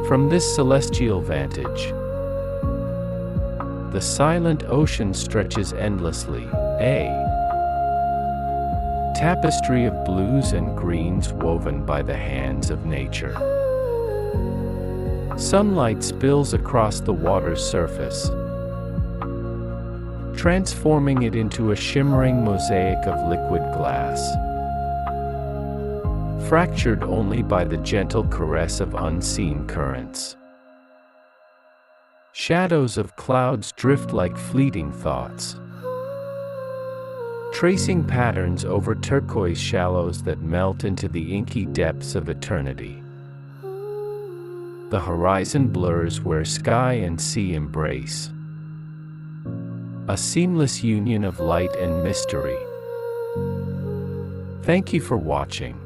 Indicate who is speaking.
Speaker 1: From this celestial vantage, the silent ocean stretches endlessly, a tapestry of blues and greens woven by the hands of nature. Sunlight spills across the water's surface, transforming it into a shimmering mosaic of liquid glass, fractured only by the gentle caress of unseen currents. Shadows of clouds drift like fleeting thoughts, tracing patterns over turquoise shallows that melt into the inky depths of eternity. The horizon blurs where sky and sea embrace, a seamless union of light and mystery. Thank you for watching.